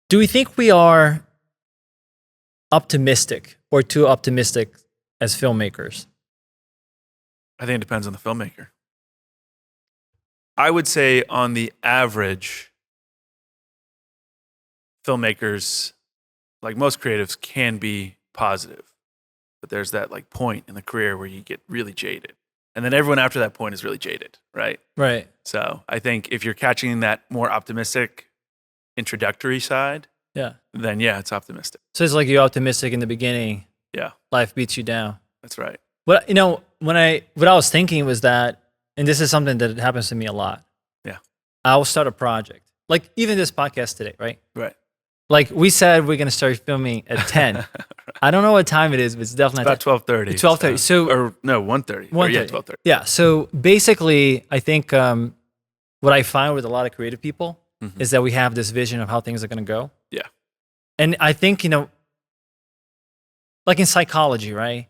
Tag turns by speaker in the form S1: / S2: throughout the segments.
S1: Do we think we are optimistic or too optimistic as filmmakers?
S2: I think it depends on the filmmaker. I would say on the average, filmmakers, like most creatives, can be positive. But there's that like point in the career where you get really jaded. And then everyone after that point is really jaded, right?
S1: Right.
S2: So I think if you're catching that more optimistic introductory side,
S1: Yeah.
S2: then yeah, it's optimistic.
S1: So it's like you're optimistic in the beginning.
S2: Yeah,
S1: Life beats you down.
S2: that's right.
S1: But what I was thinking was that, and this is something that happens to me a lot.
S2: Yeah.
S1: I will start a project, like even this podcast today, right?
S2: Right.
S1: Like we said, we're gonna start filming at 10. I don't know what time it is, but it's definitely
S2: It's about 12:30.
S1: It's 12:30. So
S2: or no, 1:30.
S1: 1:30.
S2: Yeah, 12:30.
S1: Yeah. So basically, I think what I find with a lot of creative people is that we have this vision of how things are going to go.
S2: Yeah.
S1: And I think, like in psychology, right?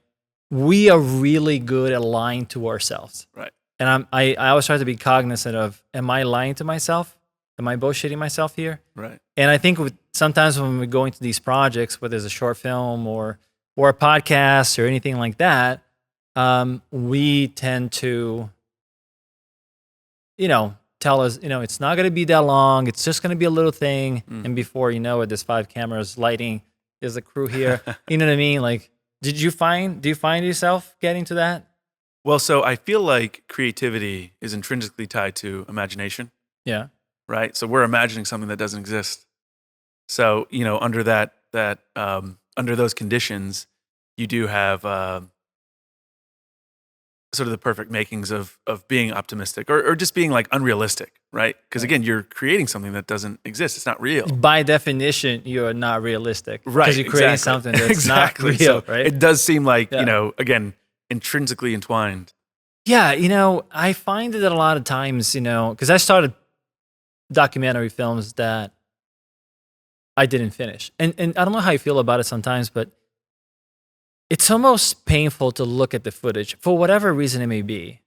S1: We are really good at lying to ourselves.
S2: Right.
S1: And I always try to be cognizant of, am I lying to myself? Am I bullshitting myself here?
S2: Right.
S1: And I think sometimes when we go into these projects, whether it's a short film or a podcast or anything like that, we tend to, tell us, it's not going to be that long. It's just going to be a little thing. And before you know it, there's 5 cameras, lighting, there's a crew here. You know what I mean? Like, do you find yourself getting to that?
S2: Well, so I feel like creativity is intrinsically tied to imagination.
S1: Yeah.
S2: Right. So we're imagining something that doesn't exist. So, under under those conditions, you do have sort of the perfect makings of being optimistic or just being like unrealistic, right? Because again, you're creating something that doesn't exist. It's not real.
S1: By definition, you are not realistic.
S2: Right.
S1: Because you're creating something that's
S2: exactly.
S1: not real,
S2: So
S1: right?
S2: it does seem like, again, intrinsically entwined.
S1: Yeah, I find that a lot of times, because I started documentary films that I didn't finish. And I don't know how you feel about it sometimes, but it's almost painful to look at the footage for whatever reason it may be.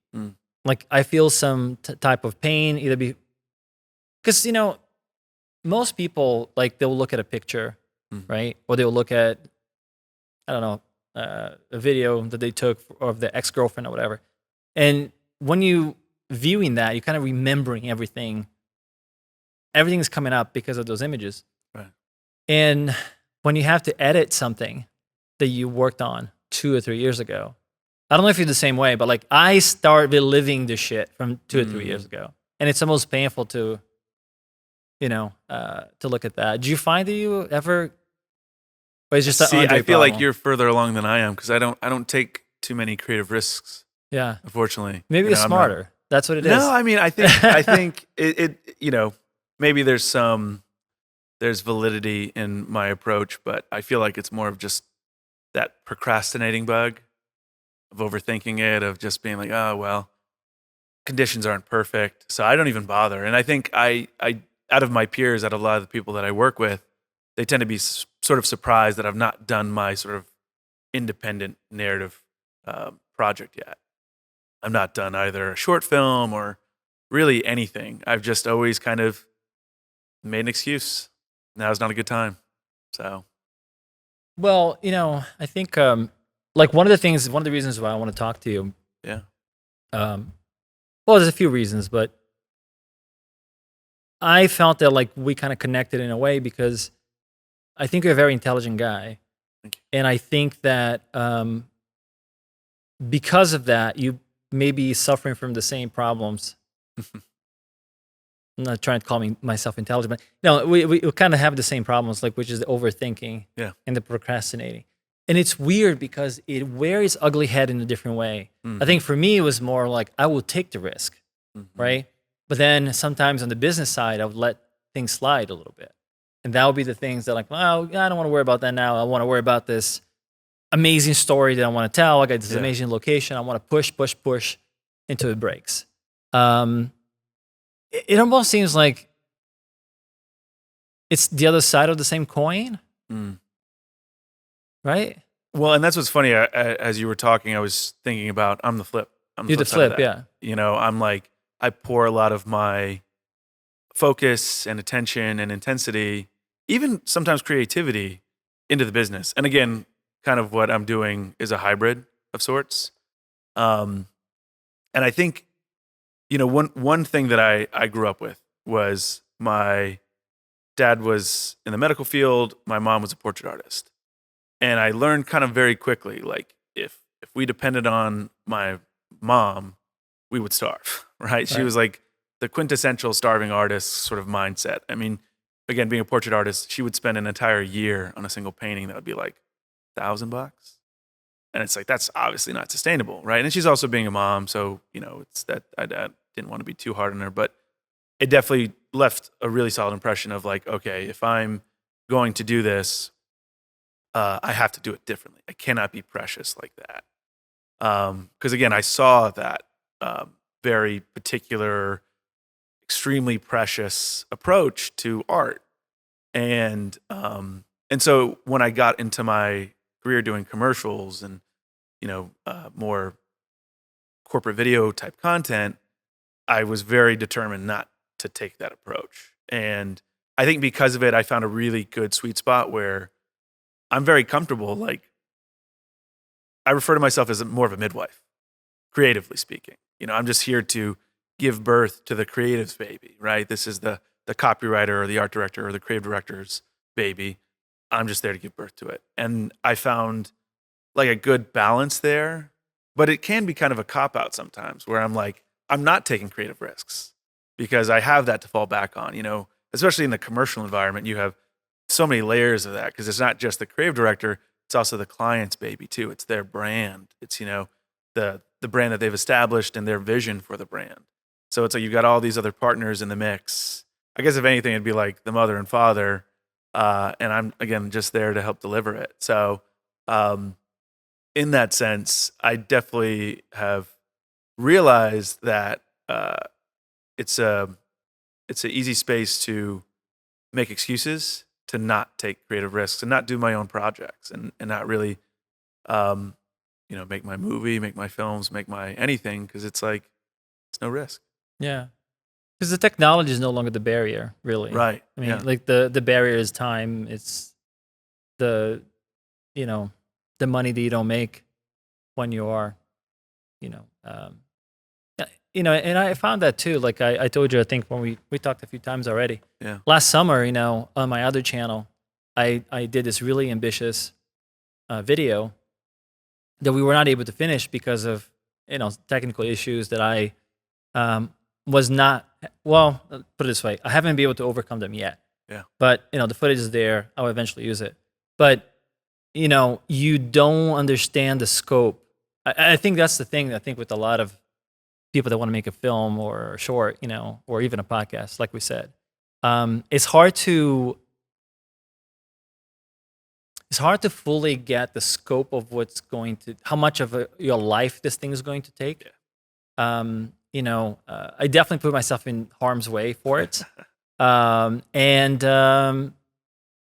S1: Like I feel some type of pain, either because, most people, like they'll look at a picture, right? Or they'll look at, I don't know, a video that they took of their ex-girlfriend or whatever. And when you viewing that, you're kind of remembering everything. Everything is coming up because of those images.
S2: Right.
S1: And when you have to edit something that you worked on 2 or 3 years ago, I don't know if you're the same way, but like I start reliving this shit from 2 or 3 years ago. And it's almost painful to, to look at that. Do you find that you ever, or it's just
S2: See,
S1: an
S2: I feel
S1: problem?
S2: like you're further along than I am because I don't take too many creative risks.
S1: Yeah.
S2: Unfortunately.
S1: Maybe you're smarter. That's what it is.
S2: No, I mean, I think it maybe there's validity in my approach, but I feel like it's more of just that procrastinating bug of overthinking it, of just being like, oh, well, conditions aren't perfect, so I don't even bother. And I think I out of my peers, out of a lot of the people that I work with, they tend to be sort of surprised that I've not done my sort of independent narrative project yet. I'm not done either a short film or really anything. I've just always kind of made an excuse. Now's not a good time. So,
S1: well, I think like one of the reasons why I want to talk to you.
S2: yeah.
S1: Well, there's a few reasons, but I felt that like we kind of connected in a way because I think you're a very intelligent guy.
S2: Thank you.
S1: And I think that because of that, you may be suffering from the same problems. I'm not trying to call myself intelligent, but no, we kind of have the same problems, like which is the overthinking and the procrastinating. And it's weird because it wears ugly head in a different way. I think for me, it was more like I will take the risk, right? But then sometimes on the business side, I would let things slide a little bit. And that would be the things that like, well, I don't want to worry about that now. I want to worry about this amazing story that I want to tell. I got this amazing location. I want to push until it breaks. It almost seems like it's the other side of the same coin, right?
S2: Well, and that's what's funny. As you were talking, I was thinking about I'm the flip.
S1: You're the flip, yeah.
S2: I'm like, I pour a lot of my focus and attention and intensity even sometimes creativity into the business. And again, kind of what I'm doing is a hybrid of sorts. And I think, one thing that I grew up with was my dad was in the medical field. My mom was a portrait artist. And I learned kind of very quickly, like if we depended on my mom, we would starve, right? She
S1: Right.
S2: was like the quintessential starving artist sort of mindset. I mean, again, being a portrait artist, she would spend an entire year on a single painting that would be like $1,000. And it's like, that's obviously not sustainable, right? And she's also being a mom. So, it's that I didn't want to be too hard on her, but it definitely left a really solid impression of like, okay, if I'm going to do this, I have to do it differently. I cannot be precious like that. Because again, I saw that very particular, extremely precious approach to art, and so when I got into my career doing commercials and more corporate video type content, I was very determined not to take that approach. And I think because of it, I found a really good sweet spot where I'm very comfortable. Like, I refer to myself as more of a midwife, creatively speaking. I'm just here to give birth to the creative's baby, right? This is the copywriter or the art director or the creative director's baby. I'm just there to give birth to it. And I found like a good balance there, but it can be kind of a cop out sometimes where I'm like, I'm not taking creative risks because I have that to fall back on, especially in the commercial environment. You have so many layers of that because it's not just the creative director, it's also the client's baby too. It's their brand. It's, the brand that they've established and their vision for the brand. So it's like you've got all these other partners in the mix. I guess if anything, it'd be like the mother and father. And I'm, again, just there to help deliver it. So in that sense, I definitely have realized that it's an easy space to make excuses, to not take creative risks and not do my own projects and not really, make my movie, make my films, make my anything. Cause it's like, it's no risk.
S1: Yeah. Because the technology is no longer the barrier, really.
S2: Right.
S1: I mean,
S2: Yeah.
S1: like the barrier is time. It's the, the money that you don't make when you are, you know, um, and I found that too. Like I told you, I think when we talked a few times already.
S2: Yeah.
S1: Last summer, on my other channel, I did this really ambitious video that we were not able to finish because of technical issues that I was not. Well, put it this way, I haven't been able to overcome them yet.
S2: Yeah.
S1: But the footage is there. I'll eventually use it. But you don't understand the scope. I think that's the thing. I think with a lot of people that want to make a film or a short, or even a podcast, like we said, it's hard to fully get the scope of how much of your life this thing is going to take.
S2: Yeah.
S1: I definitely put myself in harm's way for it. But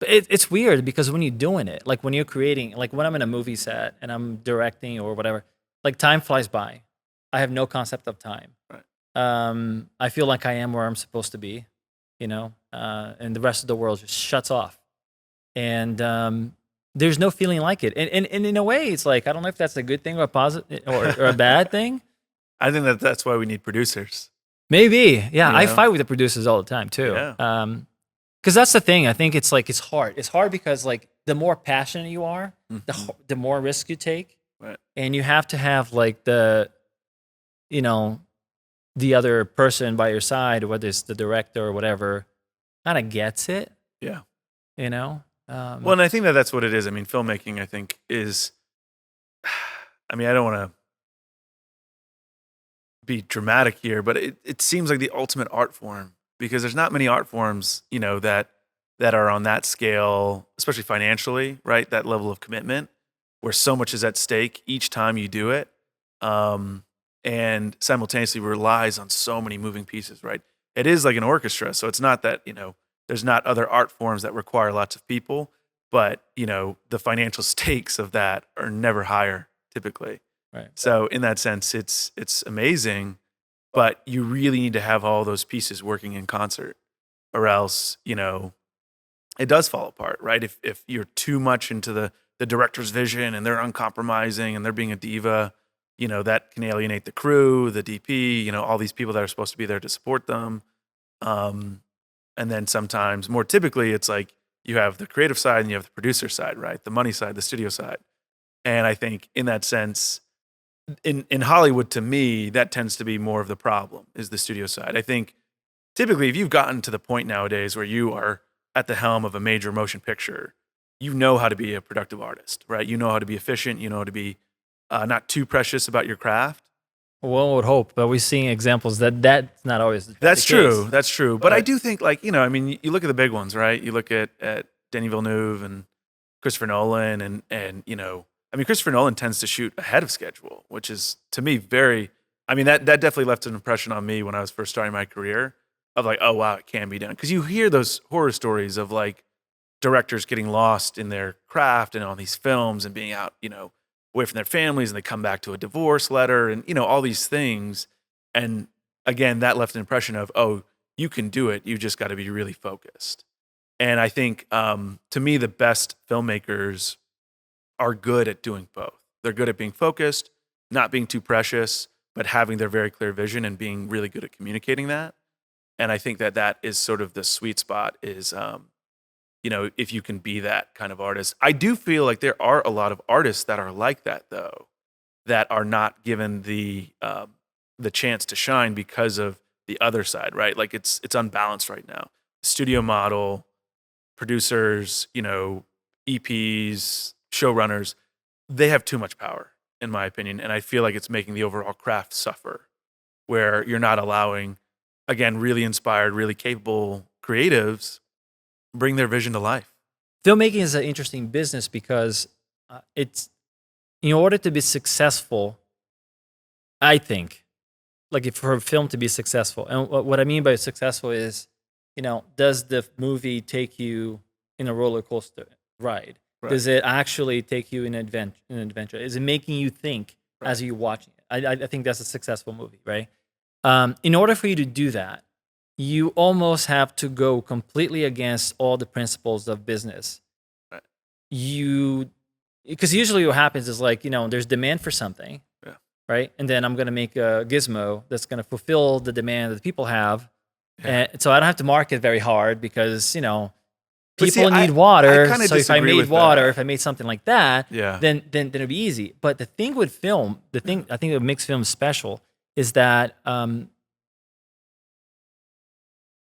S1: it's weird because when you're doing it, like when you're creating, like when I'm in a movie set and I'm directing or whatever, like time flies by. I have no concept of time.
S2: Right.
S1: I feel like I am where I'm supposed to be, and the rest of the world just shuts off. And there's no feeling like it. And in a way, it's like, I don't know if that's a good thing or a positive or a bad thing.
S2: I think that's why we need producers.
S1: Maybe. Yeah. I fight with the producers all the time too.
S2: Yeah.
S1: Because that's the thing. I think it's like, it's hard. It's hard because like the more passionate you are, the more risk you take.
S2: Right.
S1: And you have to have like the other person by your side, whether it's the director or whatever, kind of gets it.
S2: Yeah.
S1: Well,
S2: and I think that's what it is. I mean, filmmaking, I think, is, I mean, I don't want to be dramatic here, but it seems like the ultimate art form because there's not many art forms, that are on that scale, especially financially, right? That level of commitment where so much is at stake each time you do it. And simultaneously relies on so many moving pieces, right? It is like an orchestra. So it's not that, there's not other art forms that require lots of people, but, the financial stakes of that are never higher typically.
S1: right.
S2: So in that sense, it's amazing, but you really need to have all those pieces working in concert or else, it does fall apart, right? If you're too much into the director's vision and they're uncompromising and they're being a diva, that can alienate the crew, the DP, all these people that are supposed to be there to support them. And then sometimes, more typically, it's like you have the creative side and you have the producer side, right? The money side, the studio side. And I think in that sense, in Hollywood, to me, that tends to be more of the problem, is the studio side. I think typically if you've gotten to the point nowadays where you are at the helm of a major motion picture, you know how to be a productive artist, right? You know how to be efficient. You know how to be not too precious about your craft.
S1: One would hope, but we're seeing examples that's not always
S2: That's
S1: the
S2: true.
S1: case.
S2: That's true. But I do think, like, you look at the big ones, right? You look at Denis Villeneuve and Christopher Nolan, and Christopher Nolan tends to shoot ahead of schedule, which is, to me, that definitely left an impression on me when I was first starting my career of like, oh, wow, it can be done. Because you hear those horror stories of like directors getting lost in their craft and on these films and being out, away from their families, and they come back to a divorce letter and, all these things. And again, that left an impression of, oh, you can do it. You just got to be really focused. And I think, to me, the best filmmakers are good at doing both. They're good at being focused, not being too precious, but having their very clear vision and being really good at communicating that. And I think that is sort of the sweet spot is, if you can be that kind of artist. I do feel like there are a lot of artists that are like that, though, that are not given the chance to shine because of the other side, right? Like it's unbalanced right now. Studio model, producers, EPs, showrunners, they have too much power, in my opinion. And I feel like it's making the overall craft suffer, where you're not allowing, again, really inspired, really capable creatives bring their vision to life.
S1: Filmmaking is an interesting business because it's, in order to be successful, I think, like for a film to be successful, and what I mean by successful is, does the movie take you in a roller coaster ride? Right. Does it actually take you in an adventure? Is it making you think as you're watching it? I think that's a successful movie, right? In order for you to do that, you almost have to go completely against all the principles of business.
S2: Right.
S1: Because usually what happens is like, there's demand for something, right? And then I'm going to make a gizmo that's going to fulfill the demand that the people have. Yeah. And so I don't have to market very hard because, people need water. So if I made water, if I made something like that, then it'd be easy. But the thing with film, I think that makes film special is that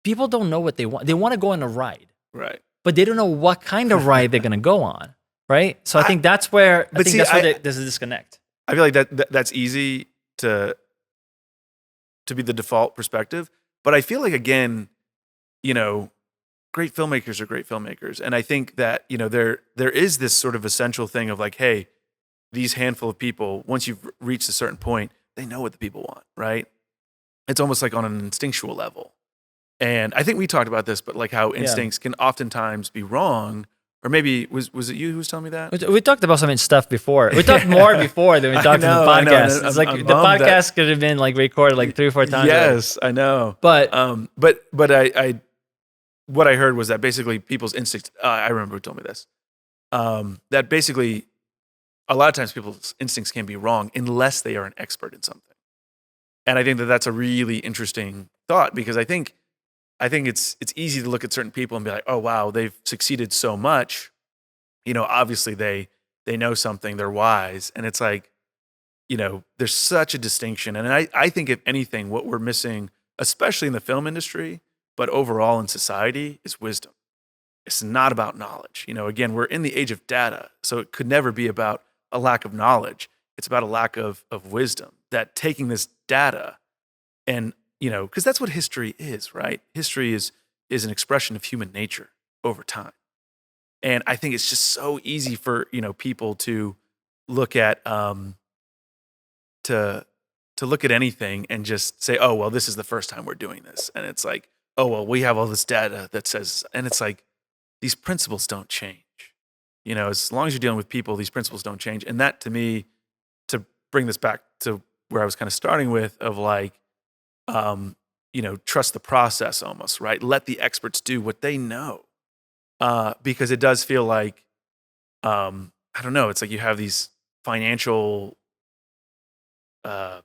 S1: people don't know what they want. They want to go on a ride,
S2: right?
S1: But they don't know what kind of ride they're going to go on, right? So I think that's where there's a disconnect.
S2: I feel like that's easy to be the default perspective, but I feel like, again, great filmmakers are great filmmakers, and I think that there is this sort of essential thing of like, hey, these handful of people, once you've reached a certain point, they know what the people want, right? It's almost like on an instinctual level. And I think we talked about this, but like how instincts can oftentimes be wrong. Or maybe was it you who was telling me that?
S1: We talked about some stuff before. We talked more before than we talked in the podcast. It's like the podcast could have been like recorded like 3 or 4 times.
S2: Yes, I know.
S1: But
S2: I what I heard was that basically people's instincts. I remember who told me this. That basically a lot of times people's instincts can be wrong unless they are an expert in something. And I think that's a really interesting thought, because I think it's easy to look at certain people and be like, oh, wow, they've succeeded so much. Obviously they know something, they're wise. And it's like, there's such a distinction. And I think if anything, what we're missing, especially in the film industry, but overall in society, is wisdom. It's not about knowledge. Again, we're in the age of data, so it could never be about a lack of knowledge. It's about a lack of wisdom, that taking this data and, because that's what history is, right? History is an expression of human nature over time. And I think it's just so easy for, people to look at, to look at anything and just say, oh, well, this is the first time we're doing this. And it's like, oh, well, we have all this data that says, and it's like, these principles don't change. As long as you're dealing with people, these principles don't change. And that, to me, to bring this back to where I was kind of starting with, of like, trust the process almost, right? Let the experts do what they know. because it does feel like, I don't know, it's like you have these financial, uh,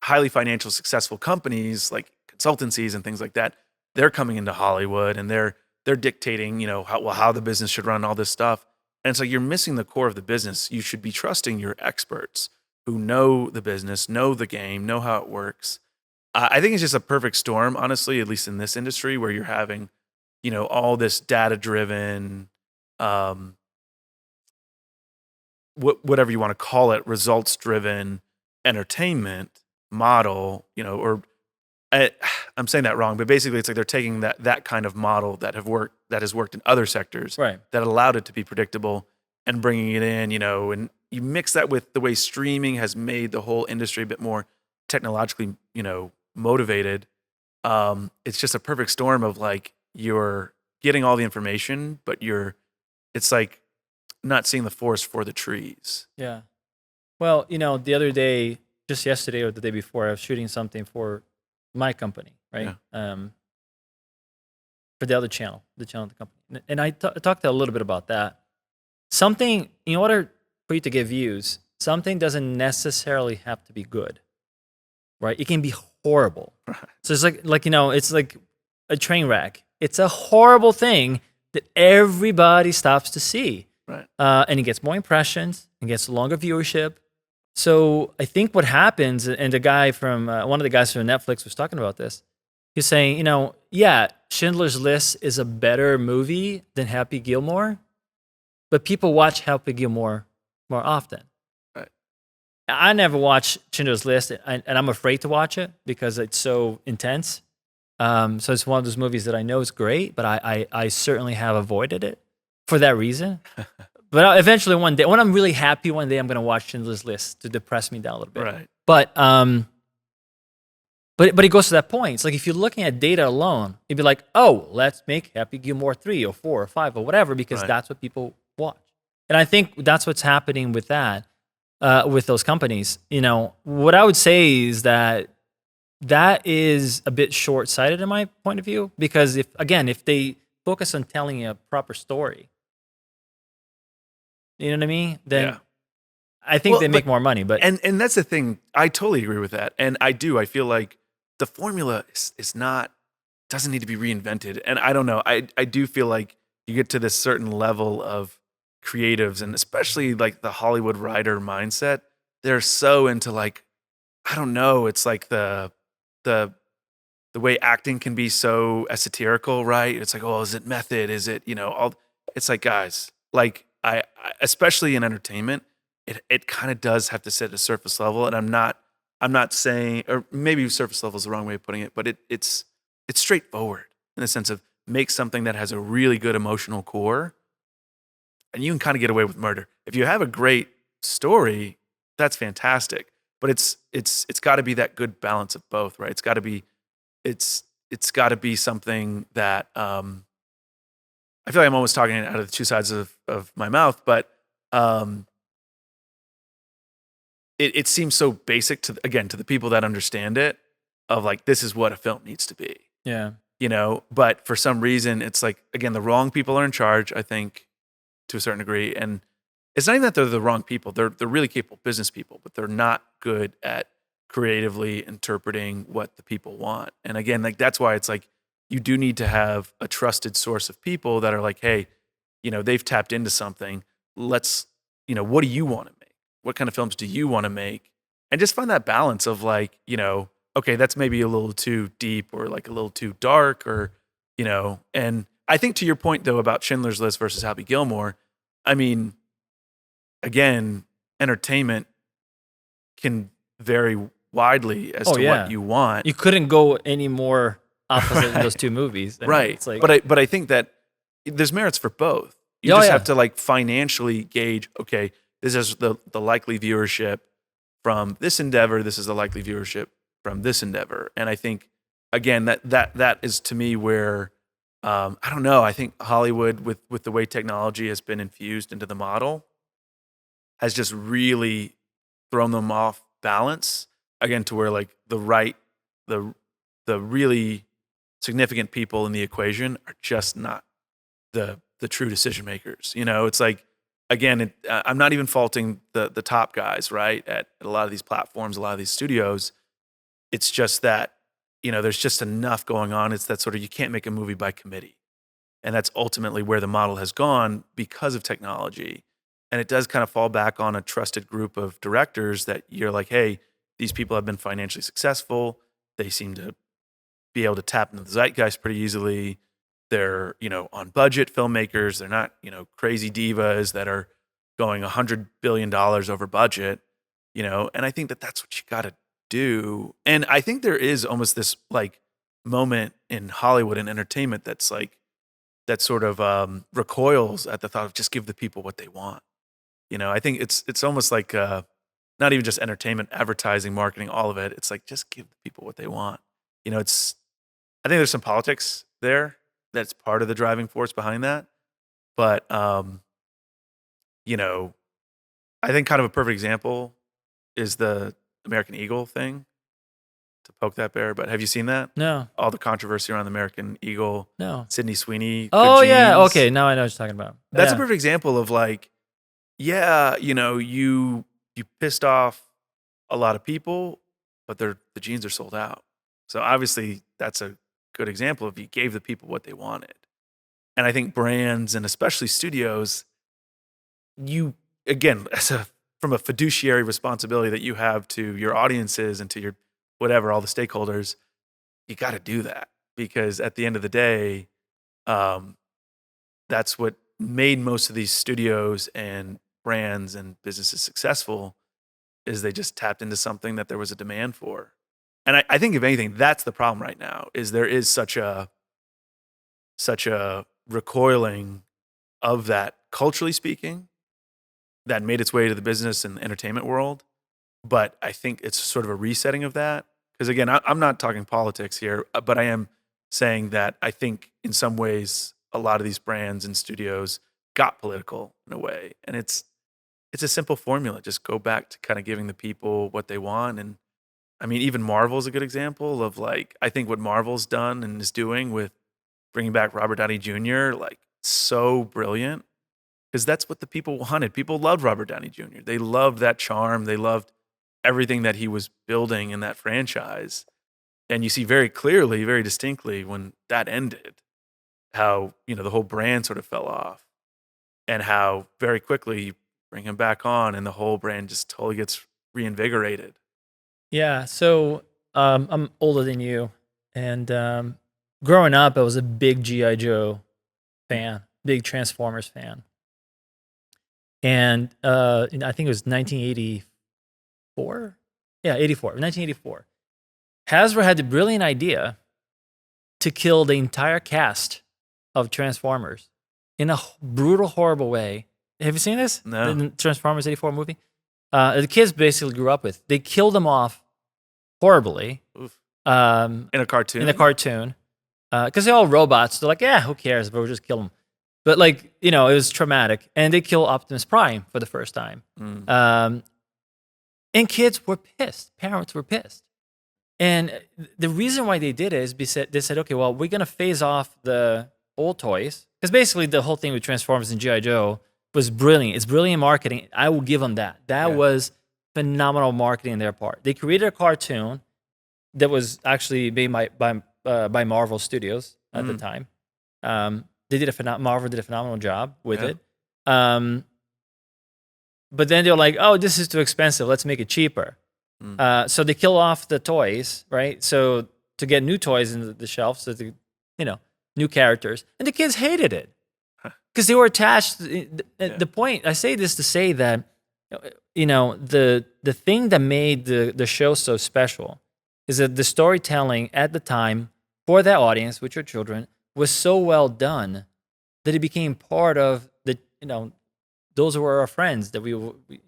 S2: highly financial successful companies like consultancies and things like that. They're coming into Hollywood and they're dictating, how the business should run, all this stuff. And it's like you're missing the core of the business. You should be trusting your experts who know the business, know the game, know how it works. I think it's just a perfect storm, honestly, at least in this industry, where you're having, all this data driven, um, whatever you want to call it, results driven entertainment model, or I'm saying that wrong, but basically it's like they're taking that kind of model that has worked in other sectors
S1: Right.
S2: that allowed it to be predictable and bringing it in, and you mix that with the way streaming has made the whole industry a bit more technologically, motivated. It's just a perfect storm of like you're getting all the information, but it's like not seeing the forest for the trees.
S1: Yeah. Well, the other day, just yesterday or the day before, I was shooting something for my company, right? For the other channel, the channel of the company. And I talked a little bit about that. Something, in order for you to get views, something doesn't necessarily have to be good, right? It can be horrible. So it's like it's like a train wreck. It's a horrible thing that everybody stops to see.
S2: Right.
S1: And it gets more impressions and gets longer viewership. So I think what happens, and the guy from one of the guys from Netflix was talking about this. He's saying, Schindler's List is a better movie than Happy Gilmore, but people watch Happy Gilmore more often.
S2: Right.
S1: I never watched Schindler's List, and I'm afraid to watch it because it's so intense. So it's one of those movies that I know is great, but I certainly have avoided it for that reason. But eventually one day, when I'm really happy one day, I'm going to watch Schindler's List to depress me down a little bit.
S2: Right.
S1: But it goes to that point. It's like if you're looking at data alone, you'd be like, oh, let's make Happy Gilmore 3 or 4 or 5 or whatever, because that's what people watch. And I think that's what's happening with that, with those companies. What I would say is that is a bit short-sighted in my point of view, because if they focus on telling a proper story, you know what I mean? Then I think they make more money. But
S2: and that's the thing. I totally agree with that. And I feel like the formula doesn't need to be reinvented. And I don't know. I do feel like you get to this certain level of creatives, and especially like the Hollywood writer mindset. They're so into like, I don't know. It's like the way acting can be so esoterical, right? It's like, oh, is it method? Is it, all? It's like, guys, like I especially in entertainment, it kind of does have to sit at a surface level. And I'm not saying, or maybe surface level is the wrong way of putting it, but it's straightforward in the sense of make something that has a really good emotional core, and you can kind of get away with murder. If you have a great story, that's fantastic. But it's got to be that good balance of both, right? It's got to be something that I feel like I'm almost talking out of the two sides of my mouth, but it seems so basic to the people that understand it, of like, this is what a film needs to be.
S1: yeah.
S2: But for some reason it's like, again, the wrong people are in charge, I think, to a certain degree. And it's not even that they're the wrong people. They're really capable business people, but they're not good at creatively interpreting what the people want. And again, like that's why it's like you do need to have a trusted source of people that are like, hey, they've tapped into something. Let's, what do you want to make? What kind of films do you want to make? And just find that balance of like, okay, that's maybe a little too deep or like a little too dark, or, and I think to your point though about Schindler's List versus Happy Gilmore, I mean, again, entertainment can vary widely as to what you want.
S1: You couldn't go any more opposite in those two movies. I mean, it's like,
S2: but I think that there's merits for both. You just have to like financially gauge, okay, this is the likely viewership from this endeavor, this is the likely viewership from this endeavor. And I think, again, that is to me where, I don't know, I think Hollywood with the way technology has been infused into the model has just really thrown them off balance, again, to where like the really significant people in the equation are just not the the true decision makers. It's like, again, I'm not even faulting the top guys, right? At a lot of these platforms, a lot of these studios. It's just that, there's just enough going on. It's that sort of, you can't make a movie by committee. And that's ultimately where the model has gone because of technology. And it does kind of fall back on a trusted group of directors that you're like, hey, these people have been financially successful. They seem to be able to tap into the zeitgeist pretty easily. They're, on budget filmmakers. They're not, crazy divas that are going $100 billion over budget, and I think that that's what you got to do. And I think there is almost this like moment in Hollywood and entertainment that's like, that sort of recoils at the thought of just give the people what they want. I think it's almost like not even just entertainment, advertising, marketing, all of it. It's like, just give the people what they want. I think there's some politics there that's part of the driving force behind that. But, I think kind of a perfect example is the American Eagle thing, to poke that bear. But have you seen that?
S1: No.
S2: All the controversy around the American Eagle.
S1: No.
S2: Sydney Sweeney.
S1: Oh,
S2: Good
S1: yeah.
S2: Genes.
S1: Okay. Now I know what you're talking about.
S2: That's
S1: Yeah.
S2: a perfect example of like, yeah, you pissed off a lot of people, but the jeans are sold out. So obviously that's a good example of you gave the people what they wanted. And I think brands and especially studios, you, again, from a fiduciary responsibility that you have to your audiences and to your whatever, all the stakeholders, you got to do that, because at the end of the day, that's what made most of these studios and brands and businesses successful, is they just tapped into something that there was a demand for. And I think if anything, that's the problem right now, is there is such a recoiling of that, culturally speaking, that made its way to the business and entertainment world. But I think it's sort of a resetting of that. Because again, I'm not talking politics here, but I am saying that I think in some ways, a lot of these brands and studios got political in a way. And it's a simple formula. Just go back to kind of giving the people what they want. And I mean, even Marvel's a good example of like, I think what Marvel's done and is doing with bringing back Robert Downey Jr., like, so brilliant, because that's what the people wanted. People loved Robert Downey Jr. They loved that charm. They loved everything that he was building in that franchise. And you see very clearly, very distinctly when that ended, how, the whole brand sort of fell off, and how very quickly you bring him back on and the whole brand just totally gets reinvigorated.
S1: Yeah. So I'm older than you. And growing up, I was a big G.I. Joe fan, big Transformers fan. And I think it was 1984. Yeah, 1984. Hasbro had the brilliant idea to kill the entire cast of Transformers in a brutal, horrible way. Have you seen this?
S2: No.
S1: The Transformers 84 movie? The kids basically grew up with. They killed them off horribly.
S2: Oof.
S1: In
S2: In a cartoon?
S1: a cartoon. Because they're all robots. They're like, yeah, who cares? But we'll just kill them. But like, it was traumatic. And they kill Optimus Prime for the first time. And kids were pissed. Parents were pissed. And the reason why they did it is they said, okay, well, we're going to phase off the old toys. Because basically the whole thing with Transformers and G.I. Joe was brilliant. It's brilliant marketing. I will give them that. That was phenomenal marketing on their part. They created a cartoon that was actually made by Marvel Studios at the time. Marvel did a phenomenal job with it. But then they were like, oh, this is too expensive. Let's make it cheaper. So they kill off the toys, right? So to get new toys into the shelf, so new characters. And the kids hated it because they were attached. The point, I say this to say that, the thing that made the show so special is that the storytelling at the time for that audience, which are children, was so well done that it became part of the, those were our friends that we,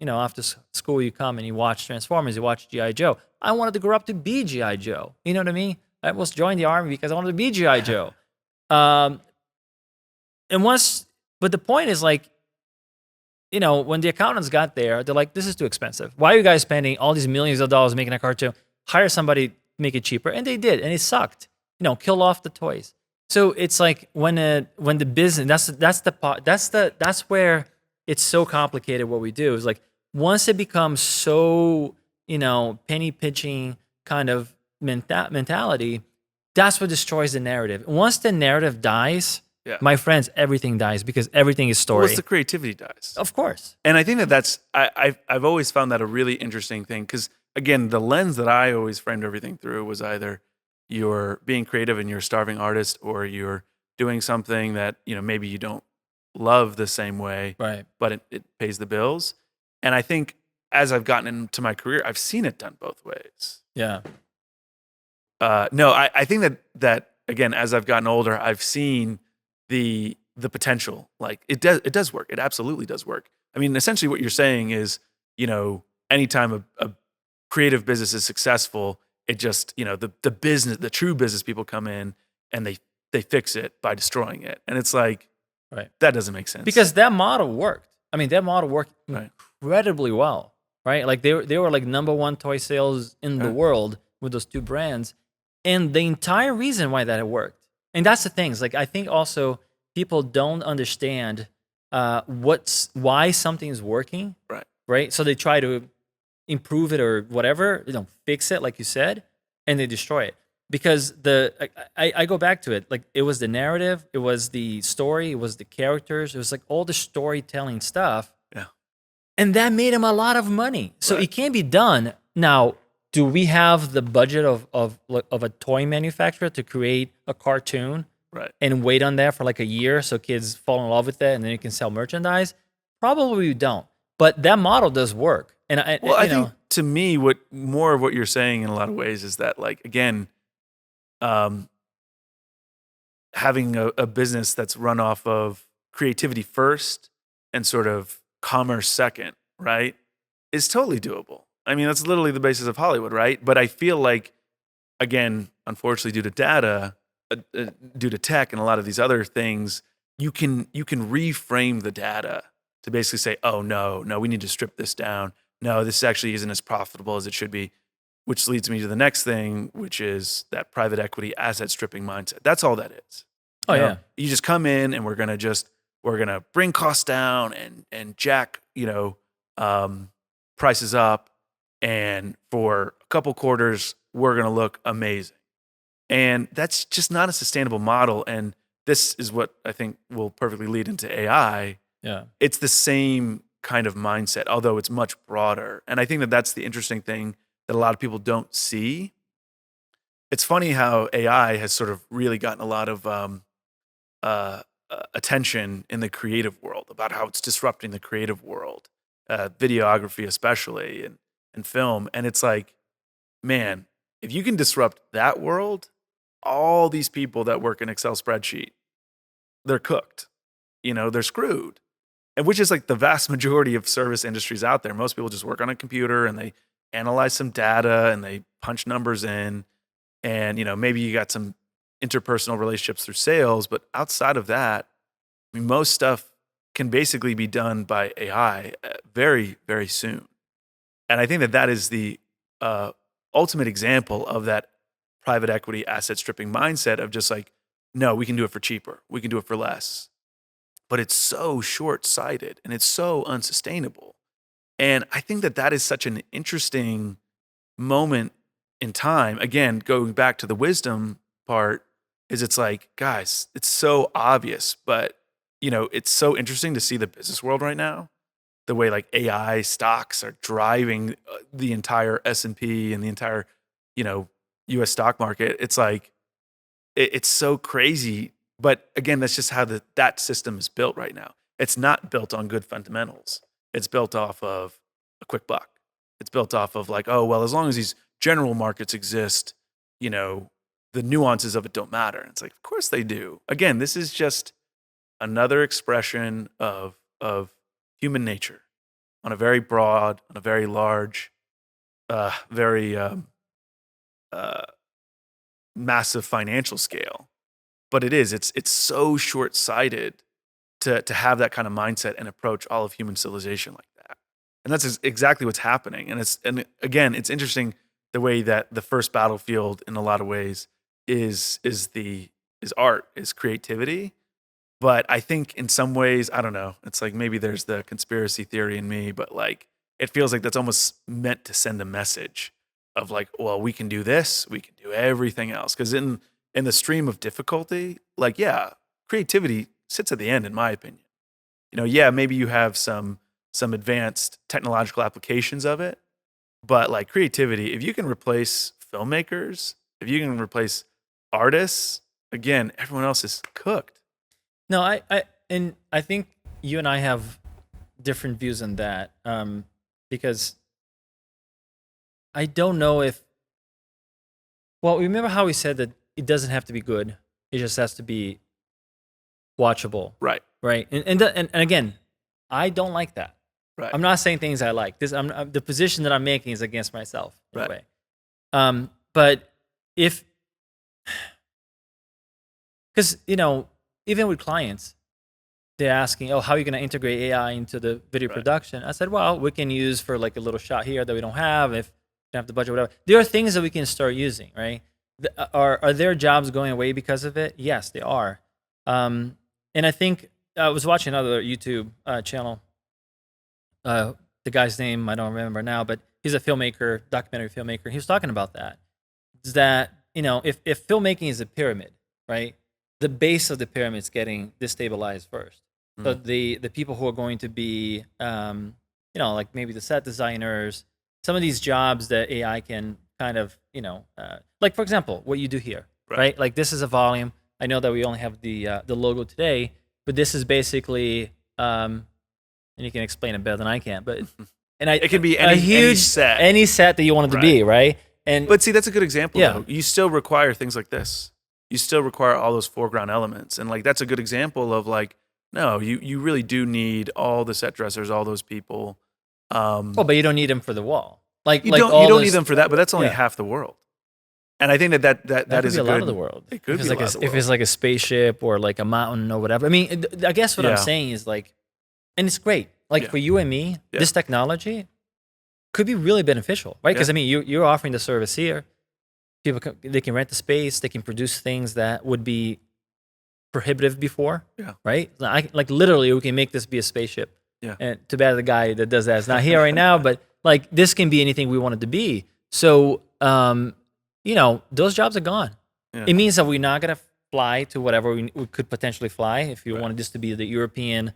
S1: after school you come and you watch Transformers, you watch G.I. Joe. I wanted to grow up to be G.I. Joe. You know what I mean? I almost joined the army because I wanted to be G.I. Joe. But the point is like, when the accountants got there, they're like, this is too expensive. Why are you guys spending all these millions of dollars making a cartoon? Hire somebody, make it cheaper. And they did, and it sucked. Kill off the toys. So it's like when the business that's where it's so complicated what we do is like once it becomes so penny pitching kind of mentality, that's what destroys the narrative. Once the narrative dies,
S2: Yeah.
S1: my friends, everything dies because everything is story.
S2: Once the creativity dies.
S1: Of course.
S2: And I think that's I've always found that a really interesting thing because again, the lens that I always framed everything through was either you're being creative and you're a starving artist, or you're doing something that maybe you don't love the same way,
S1: Right.
S2: but it pays the bills. And I think as I've gotten into my career, I've seen it done both ways.
S1: Yeah.
S2: No, I think that again, as I've gotten older, I've seen the potential. Like it does work. It absolutely does work. I mean, essentially what you're saying is, anytime a creative business is successful, it just, the true business people come in and they fix it by destroying it. And it's like,
S1: Right.
S2: that doesn't make sense.
S1: Because that model worked. I mean, that model worked
S2: Right.
S1: incredibly well, right? Like they were like number one toy sales in the world with those two brands. And the entire reason why that it worked. And that's the thing. Is like I think also people don't understand why something is working.
S2: Right.
S1: Right. So they try to improve it or whatever, fix it, like you said, and they destroy it. Because I go back to it, like it was the narrative, it was the story, it was the characters, it was like all the storytelling stuff.
S2: Yeah.
S1: And that made him a lot of money. So
S2: Right.
S1: it can be done. Now, do we have the budget of a toy manufacturer to create a cartoon
S2: Right.
S1: and wait on that for like a year so kids fall in love with it and then you can sell merchandise? Probably we don't. But that model does work. And I
S2: think to me, what more of what you're saying in a lot of ways is that, like, again, having a business that's run off of creativity first and sort of commerce second, right, is totally doable. I mean, that's literally the basis of Hollywood, right? But I feel like, again, unfortunately, due to data, due to tech, and a lot of these other things, you can reframe the data to basically say, oh no, we need to strip this down. No, this actually isn't as profitable as it should be, which leads me to the next thing, which is that private equity asset stripping mindset. That's all that is.
S1: yeah.
S2: You just come in and we're gonna bring costs down and jack prices up, and for a couple quarters we're gonna look amazing. And that's just not a sustainable model. And this is what I think will perfectly lead into AI.
S1: Yeah.
S2: It's the same kind of mindset, although it's much broader. And I think that that's the interesting thing that a lot of people don't see. It's funny how AI has sort of really gotten a lot of attention in the creative world about how it's disrupting the creative world, videography especially, and film. And it's like, man, if you can disrupt that world, all these people that work in Excel spreadsheet, they're cooked. They're screwed. And which is like the vast majority of service industries out there. Most people just work on a computer and they analyze some data and they punch numbers in. And, maybe you got some interpersonal relationships through sales, but outside of that, I mean, most stuff can basically be done by AI very, very soon. And I think that is the ultimate example of that private equity asset stripping mindset of just like, no, we can do it for cheaper. We can do it for less. But it's so short-sighted and it's so unsustainable. And I think that is such an interesting moment in time. Again, going back to the wisdom part, is it's like, guys, it's so obvious, but it's so interesting to see the business world right now, the way like AI stocks are driving the entire S&P and the entire, US stock market. It's like, it's so crazy. But again, that's just how that system is built right now. It's not built on good fundamentals. It's built off of a quick buck. It's built off of like, oh, well, as long as these general markets exist, the nuances of it don't matter. And it's like, of course they do. Again, this is just another expression of human nature on a very broad, on a very large, very massive financial scale. But it's so short-sighted to have that kind of mindset and approach all of human civilization like that. And that's exactly what's happening. And again, it's interesting the way that the first battlefield in a lot of ways is the art, is creativity. But I think in some ways, I don't know. It's like maybe there's the conspiracy theory in me, but like it feels like that's almost meant to send a message of like, well, we can do this, we can do everything else. Because in the stream of difficulty, like yeah, creativity sits at the end, in my opinion. Yeah, maybe you have some advanced technological applications of it, but like creativity, if you can replace filmmakers, if you can replace artists, again, everyone else is cooked.
S1: No, and I think you and I have different views on that, because I don't know if. Well, remember how we said that it doesn't have to be good; it just has to be watchable,
S2: Right.
S1: right? And again, I don't like that.
S2: Right.
S1: I'm not saying things I like. The position that I'm making is against myself in a way. But if, because even with clients, they're asking, "Oh, how are you going to integrate AI into the video production?" I said, "Well, we can use for like a little shot here that we don't have if we don't have the budget, whatever. There are things that we can start using, right? Are there jobs going away because of it? Yes, they are. And I think I was watching another YouTube channel. The guy's name I don't remember now, but he's a filmmaker, documentary filmmaker. He was talking about that. Is that if filmmaking is a pyramid, right? The base of the pyramid is getting destabilized first. So the people who are going to be, like maybe the set designers, some of these jobs that AI can kind of, like for example, what you do here, right? Like this is a volume. I know that we only have the logo today, but this is basically, and you can explain it better than I can, but
S2: it can be any
S1: set that you want it to be, right?
S2: But see, that's a good example. Though. You still require things like this. You still require all those foreground elements, and like that's a good example of like, no, you really do need all the set dressers, all those people.
S1: But you don't need them for the wall.
S2: You don't need them for that, but that's only half the world. And I think that is
S1: a lot of the world.
S2: It could be a lot of the world.
S1: If it's like a spaceship or like a mountain or whatever. I mean, I guess what I'm saying is like, and it's great. Like for you and me, this technology could be really beneficial, right? Because I mean, you're offering the service here. People they can rent the space. They can produce things that would be prohibitive before, right? Like literally, we can make this be a spaceship.
S2: Yeah.
S1: And too bad the guy that does that is not here right now. But like this can be anything we want it to be. So those jobs are gone. Yeah. It means that we're not gonna fly to whatever we could potentially fly if you wanted this to be the European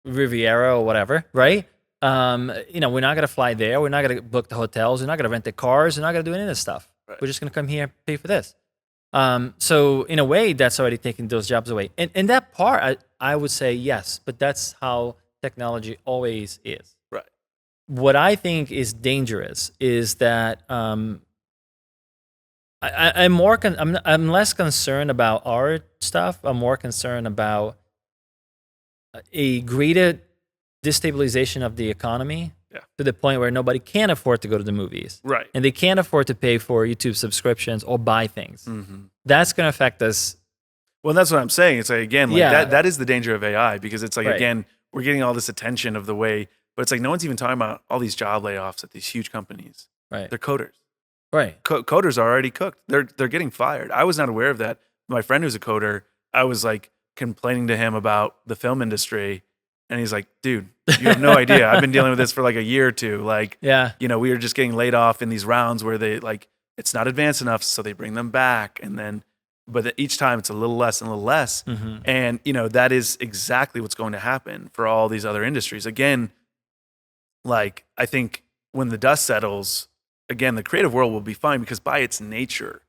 S1: Riviera or whatever, right? We're not gonna fly there. We're not gonna book the hotels. We're not gonna rent the cars. We're not gonna do any of this stuff. Right. We're just gonna come here and pay for this. So in a way, that's already taking those jobs away. And that part, I would say yes, but that's how technology always is.
S2: Right.
S1: What I think is dangerous is that I'm less concerned about our stuff. I'm more concerned about a greater destabilization of the economy to the point where nobody can afford to go to the movies.
S2: Right.
S1: And they can't afford to pay for YouTube subscriptions or buy things. Mm-hmm. That's going to affect us.
S2: Well, that's what I'm saying. It's like, again, like that is the danger of AI because it's like, again, we're getting all this attention of the way, but it's like no one's even talking about all these job layoffs at these huge companies.
S1: Right.
S2: They're coders.
S1: Right.
S2: Coders are already cooked. They're getting fired. I was not aware of that. My friend who's a coder, I was like complaining to him about the film industry. And he's like, dude, you have no idea. I've been dealing with this for like a year or two. Like, we are just getting laid off in these rounds where they like, it's not advanced enough. So they bring them back. And then, but each time it's a little less and a little less. Mm-hmm. And, that is exactly what's going to happen for all these other industries. Again, like, I think when the dust settles, again, the creative world will be fine because by its nature,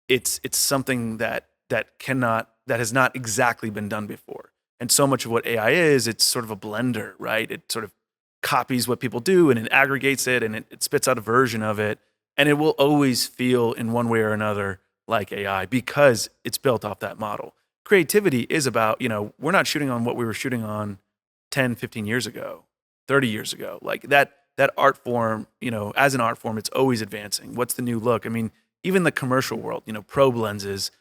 S2: it's something that has not exactly been done before. And so much of what AI is, it's sort of a blender, right? It sort of copies what people do and it aggregates it and it spits out a version of it. And it will always feel in one way or another like AI because it's built off that model. Creativity is about, we're not shooting on what we were shooting on 10, 15 years ago, 30 years ago. Like that art form, as an art form, it's always advancing. What's the new look? I mean, even the commercial world, probe lenses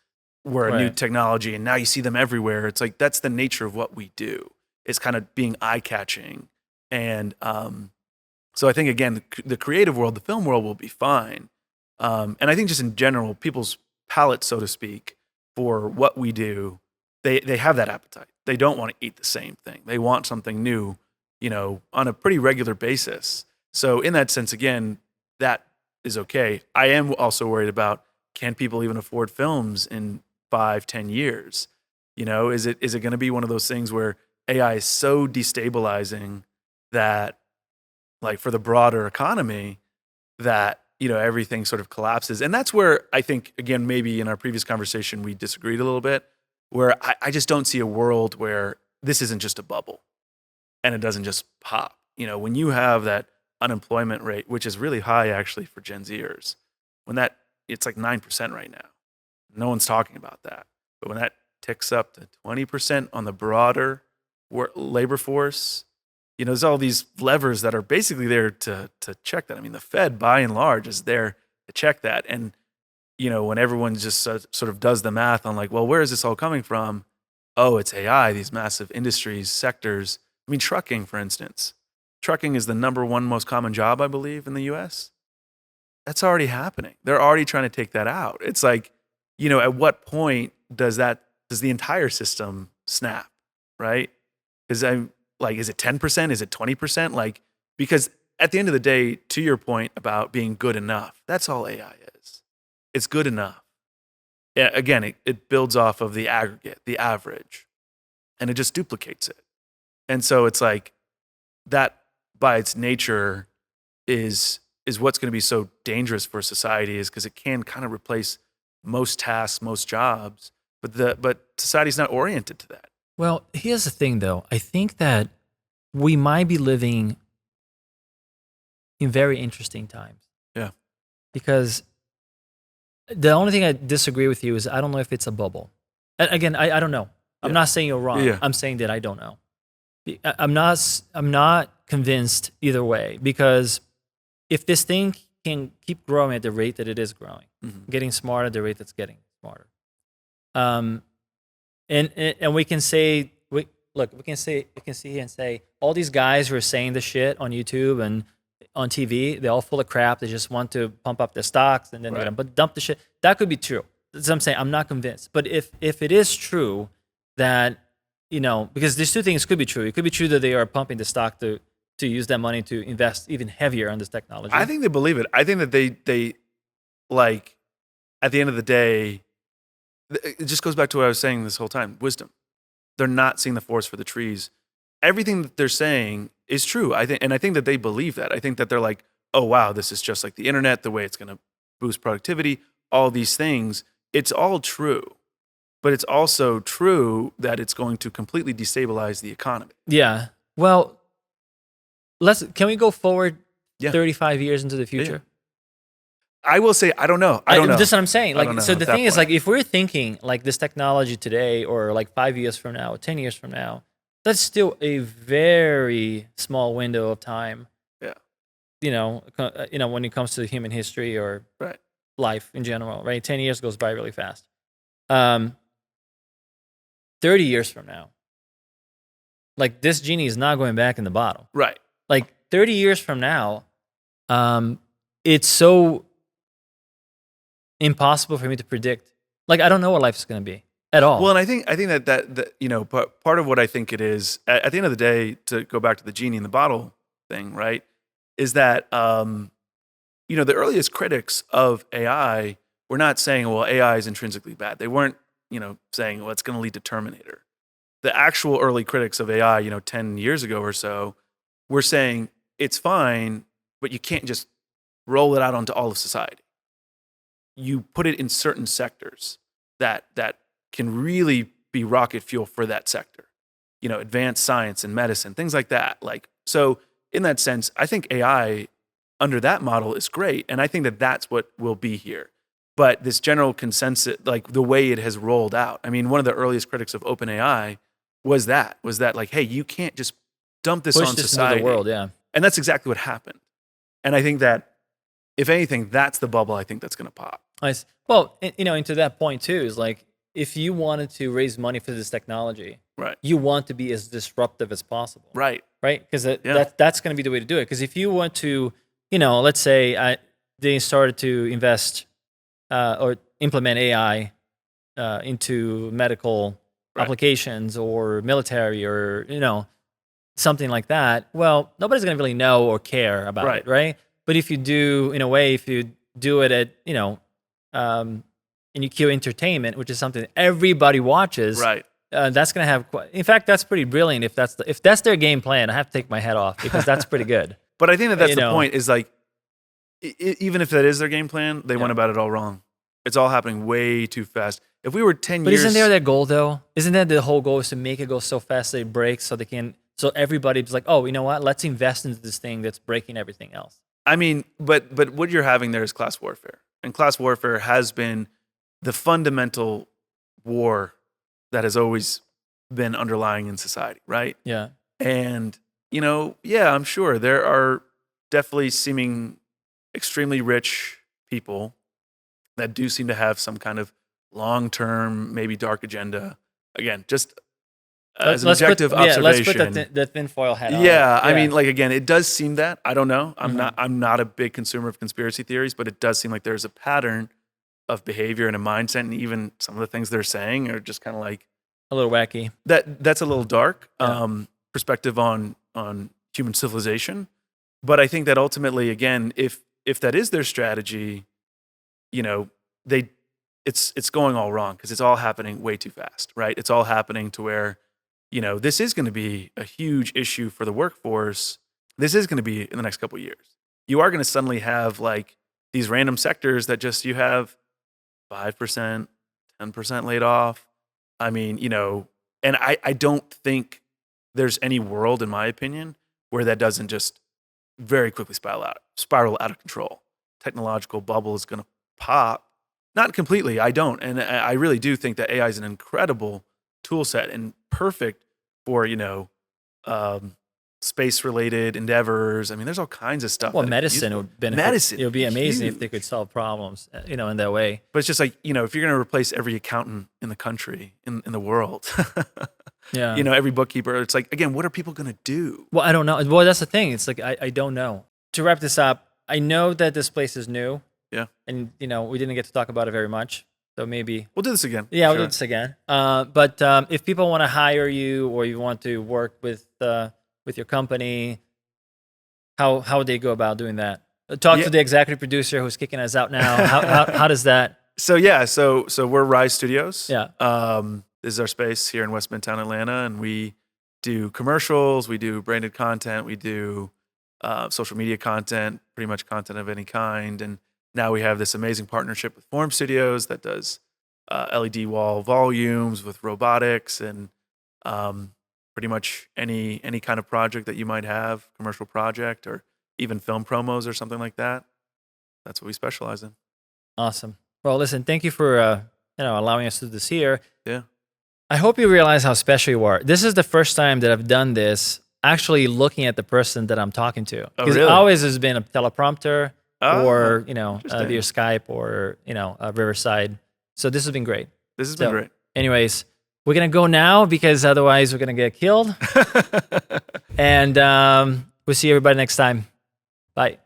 S2: were a new technology and now you see them everywhere. It's like, that's the nature of what we do. It's kind of being eye-catching. And so I think, again, the creative world, the film world will be fine. And I think just in general, people's palettes, so to speak, for what we do, they have that appetite. They don't want to eat the same thing. They want something new, on a pretty regular basis. So in that sense, again, that is okay. I am also worried about, can people even afford films in 5-10 years? Is it going to be one of those things where AI is so destabilizing that, like, for the broader economy, that everything sort of collapses? And that's where I think, again, maybe in our previous conversation we disagreed a little bit, where I just don't see a world where this isn't just a bubble and it doesn't just pop. When you have that unemployment rate, which is really high actually for Gen Zers, it's like 9% right now. No one's talking about that. But when that ticks up to 20% on the broader labor force, there's all these levers that are basically there to check that. I mean, the Fed, by and large, is there to check that. And, when everyone just sort of does the math on, like, well, where is this all coming from? Oh, it's AI, these massive industries, sectors. I mean, trucking, for instance. Trucking is the number one most common job, I believe, in the US. That's already happening. They're already trying to take that out. It's like, at what point does the entire system snap, right? Because I'm like, is it 10%? Is it 20%? Like, because at the end of the day, to your point about being good enough, that's all AI is. It's good enough. Yeah, again, it builds off of the aggregate, the average, and it just duplicates it. And so it's like that, by its nature, is what's going to be so dangerous for society, is because it can kind of replace most tasks, most jobs, but society's not oriented to that.
S1: Well, here's the thing, though. I think that we might be living in very interesting times.
S2: Yeah.
S1: Because the only thing I disagree with you is I don't know if it's a bubble. Again, I don't know. I'm not saying you're wrong.
S2: Yeah.
S1: I'm saying that I don't know. I'm not convinced either way, because if this thing can keep growing at the rate that it is growing, getting smarter at the rate that's getting smarter, and we can say, we can sit here and say all these guys who are saying the shit on YouTube and on TV, they're all full of crap. They just want to pump up their stocks and then they're gonna dump the shit. That could be true. That's what I'm saying. I'm not convinced. But if it is true that, because these two things could be true. It could be true that they are pumping the stock to use that money to invest even heavier on this technology.
S2: I think they believe it. I think that they like, at the end of the day, it just goes back to what I was saying this whole time. Wisdom. They're not seeing the forest for the trees. Everything that they're saying is true. I think that they believe that. I think that they're like, oh wow, this is just like the internet, the way it's going to boost productivity, all these things. It's all true. But it's also true that it's going to completely destabilize the economy.
S1: Yeah. Well, can we go forward 35 years into the future?
S2: Yeah. I will say, I don't know. I don't know.
S1: That's what I'm saying. Like, so the thing is,
S2: point.
S1: like, if we're thinking like this technology today, or like 5 years from now, or 10 years from now, that's still a very small window of time.
S2: Yeah.
S1: When it comes to human history or life in general, right? 10 years goes by really fast. 30 years from now, like, this genie is not going back in the bottle.
S2: Right.
S1: Like 30 years from now, it's so impossible for me to predict. Like, I don't know what life is going to be at all.
S2: Well, and I think that part of what I think it is, at the end of the day, to go back to the genie in the bottle thing, right, is that the earliest critics of AI were not saying, well, AI is intrinsically bad. They weren't saying, well, it's going to lead to Terminator. The actual early critics of AI, 10 years ago or so, were saying it's fine, but you can't just roll it out onto all of society. You put it in certain sectors that can really be rocket fuel for that sector. Advanced science and medicine, things like that. Like, so in that sense, I think AI under that model is great, and I think that that's what will be here. But this general consensus, like the way it has rolled out, I mean, one of the earliest critics of OpenAI was that like, hey, you can't just dump this
S1: Push
S2: on
S1: this
S2: society.
S1: into the world, yeah.
S2: And that's exactly what happened. And I think that, if anything, that's the bubble I think that's going to pop.
S1: Nice. Well, and to that point too, is like, if you wanted to raise money for this technology, you want to be as disruptive as possible. Right? Because that's going to be the way to do it. Because if you want to, let's say they started to invest or implement AI into medical
S2: Right.
S1: applications or military or something like that, well, nobody's gonna really know or care about
S2: Right.
S1: it, right? But if you do, in a way, if you do it at in UQ Entertainment, which is something that everybody watches,
S2: Right.
S1: that's gonna have. In fact, that's pretty brilliant. If that's their game plan, I have to take my head off because that's pretty good.
S2: But I think that's
S1: You
S2: the
S1: know.
S2: point. Is like, even if that is their game plan, they went about it all wrong. It's all happening way too fast. If we were 10
S1: But
S2: years,
S1: isn't there that goal though? Isn't that the whole goal is to make it go so fast that it breaks so they can? So everybody's like, oh, you know what? Let's invest into this thing that's breaking everything else.
S2: I mean, but what you're having there is class warfare, and class warfare has been the fundamental war that has always been underlying in society, right?
S1: Yeah.
S2: And yeah, I'm sure there are definitely seeming extremely rich people that do seem to have some kind of long-term, maybe dark agenda. Again, just as an objective observation.
S1: Let's put the tinfoil hat on.
S2: Yeah, I mean, like, again, it does seem that. I don't know.
S1: Mhm.
S2: I'm not a big consumer of conspiracy theories, but it does seem like there's a pattern of behavior and a mindset, and even some of the things they're saying are just kind of like
S1: A little wacky.
S2: that's a little dark
S1: Yeah.
S2: perspective on human civilization. But I think that ultimately, again, if that is their strategy, it's going all wrong because it's all happening way too fast, right? It's all happening to where this is going to be a huge issue for the workforce. This is going to be in the next couple of years. You are going to suddenly have like these random sectors that just you have 5%, 10% laid off. I mean, and I don't think there's any world, in my opinion, where that doesn't just very quickly spiral out of control. Technological bubble is going to pop. Not completely, I don't. And I really do think that AI is an incredible tool set and perfect for, space-related endeavors. I mean, there's all kinds of stuff.
S1: Well,
S2: that
S1: medicine would benefit.
S2: Medicine,
S1: It would be amazing if
S2: huge.
S1: they could solve problems, in that way.
S2: But it's just like, if you're going to replace every accountant in the country, in the world,
S1: Yeah.
S2: every bookkeeper, it's like, again, what are people going to do?
S1: Well, I don't know. Well, that's the thing. It's like I don't know. To wrap this up, I know that this place is new.
S2: Yeah.
S1: And we didn't get to talk about it very much. So maybe
S2: We'll do this again.
S1: we'll
S2: Sure.
S1: do this again. But if people want to hire you or you want to work with your company, how would they go about doing that? Talk
S2: Yeah.
S1: to the executive producer who's kicking us out now. How does that?
S2: So yeah, so we're Rise Studios.
S1: Yeah.
S2: This is our space here in West Midtown Atlanta, and we do commercials, we do branded content, we do social media content, pretty much content of any kind. And now we have this amazing partnership with Form Studios that does LED wall volumes with robotics and pretty much any kind of project that you might have, commercial project or even film promos or something like that. That's what we specialize in.
S1: Awesome. Well, listen, thank you for allowing us to do this here.
S2: Yeah.
S1: I hope you realize how special you are. This is the first time that I've done this actually looking at the person that I'm talking to.
S2: Oh,
S1: Because
S2: really?
S1: it always has been a teleprompter or,
S2: interesting.
S1: via Skype or, Riverside. So this has been great.
S2: This has been great.
S1: Anyways, we're going to go now because otherwise we're going to get killed. And we'll see everybody next time. Bye.